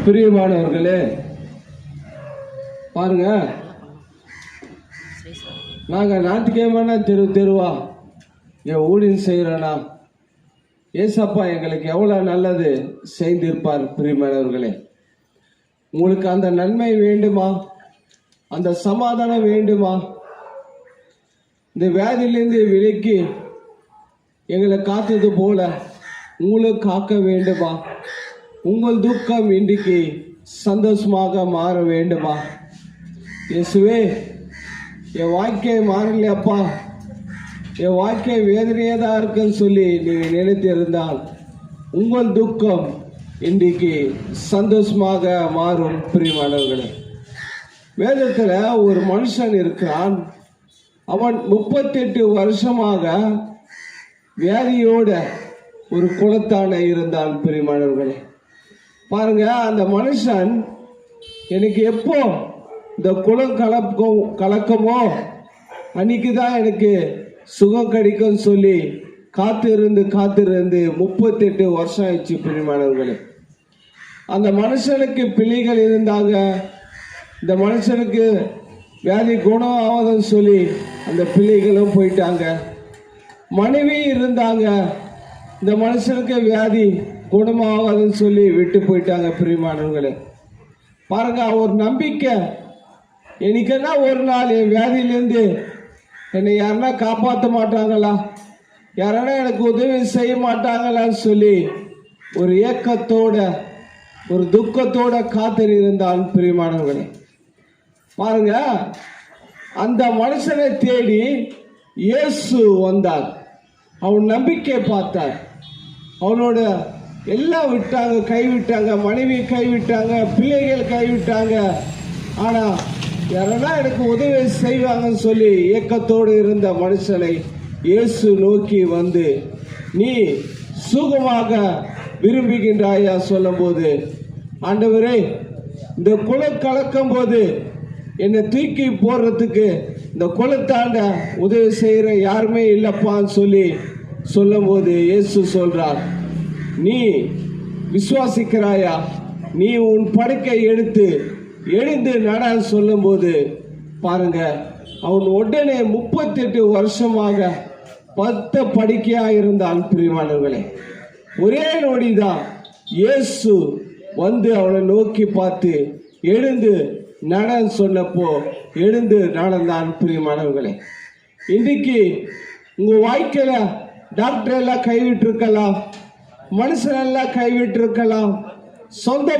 பிரியமானவர்களே, பாருங்க, நாங்க ஞாயிற்றுக்கிழமை தெருவா என் ஊழியம் செய்யறோன்னா ஏசப்பா எங்களுக்கு எவ்வளவு நல்லது செய்திருப்பார். பிரியமானவர்களே, உங்களுக்கு அந்த நன்மை வேண்டுமா? அந்த சமாதானம் வேண்டுமா? இந்த வியாதியிலிருந்து விலக்கி எங்களை காத்தது போல உங்களுக்கு காக்க வேண்டுமா? உங்கள் துக்கம் இன்றைக்கு சந்தோஷமாக மாற வேண்டுமா? இயேசுவே, என் வாழ்க்கை மாறலையப்பா, என் வாழ்க்கை வேதனையாக தான் இருக்குன்னு சொல்லி நீங்கள் நினைத்திருந்தால் உங்கள் துக்கம் இன்றைக்கு சந்தோஷமாக மாறும். பிரியமானவர்களே, வேதத்தில் ஒரு மனுஷன் இருக்கிறான். அவன் 38 வருஷமாக வியாதியோட ஒரு குலத்தான இருந்தான். பிரியமானவர்களே, பாருங்க, அந்த மனுஷன் எனக்கு எப்போ இந்த குலம் கலக்கமோ அன்னைக்கு தான் எனக்கு சுகம் கிடைக்கும் சொல்லி காத்திருந்து 38 வருஷம் ஆயிடுச்சு. பிரியமானவர்களே, அந்த மனுஷனுக்கு பிள்ளைகள் இருந்தாங்க. இந்த மனுஷனுக்கு வியாதி குணம் ஆகாதுன்னு சொல்லி அந்த பிள்ளைகளும் போயிட்டாங்க. மனைவி இருந்தாங்க. இந்த மனுஷனுக்கு வியாதி குணமாகாதுன்னு சொல்லி விட்டு போயிட்டாங்க. பிரியமானவர்களே, பாருங்க, ஒரு நம்பிக்கை, எனக்குன்னா ஒரு நாள் என் வியாதியிலேருந்து என்னை யாருன்னா காப்பாற்ற மாட்டாங்களா, யாரன்னா எனக்கு உதவி செய்ய மாட்டாங்களான்னு சொல்லி ஒரு ஏக்கத்தோட ஒரு துக்கத்தோட காத்திருந்தான். பிரியமானவர்களே, பாருங்க, அந்த மனுஷனை தேடி இயேசு வந்தார். அவன் நம்பிக்கை பார்த்தார். அவனோட எல்லாம் விட்டாங்க, கைவிட்டாங்க, மனைவி கைவிட்டாங்க, பிள்ளைகள் கைவிட்டாங்க. ஆனா யாரனா எனக்கு உதவி செய்வாங்கன்னு சொல்லி ஏக்கத்தோடு இருந்த மனுஷனை இயேசு நோக்கி வந்து, நீ சுகமாக விரும்புகின்றாயா சொல்லும் போது, ஆண்டவரே, இந்த குலம் கலக்கும் போது என்னை தூக்கி போடுறதுக்கு இந்த குலத்தாண்ட உதவி செய்கிற யாருமே இல்லப்பான்னு சொல்லி சொல்லும் போது இயேசு சொல்றார், நீ விசுவாசிக்கிறாயா? நீ உன் படுக்கை எடுத்து எழுந்து நடான்னு சொல்லும் போது பாருங்க, அவன் உடனே 38 வருஷமாக 10 படுக்கையா இருந்தான். பிரியமானவர்களே, ஒரே நொடிதான் இயேசு வந்து அவனை நோக்கி பார்த்து எழுந்து நடன்னு சொன்னப்போ எழுந்து நடந்தான். பிரியமானவர்களே, இன்றைக்கு உங்க வாழ்க்கையில டாக்டர் எல்லாம் கைவிட்டு இருக்கலாம், மனுஷன் எல்லாம் கைவிட்டு இருக்கலாம், சொந்த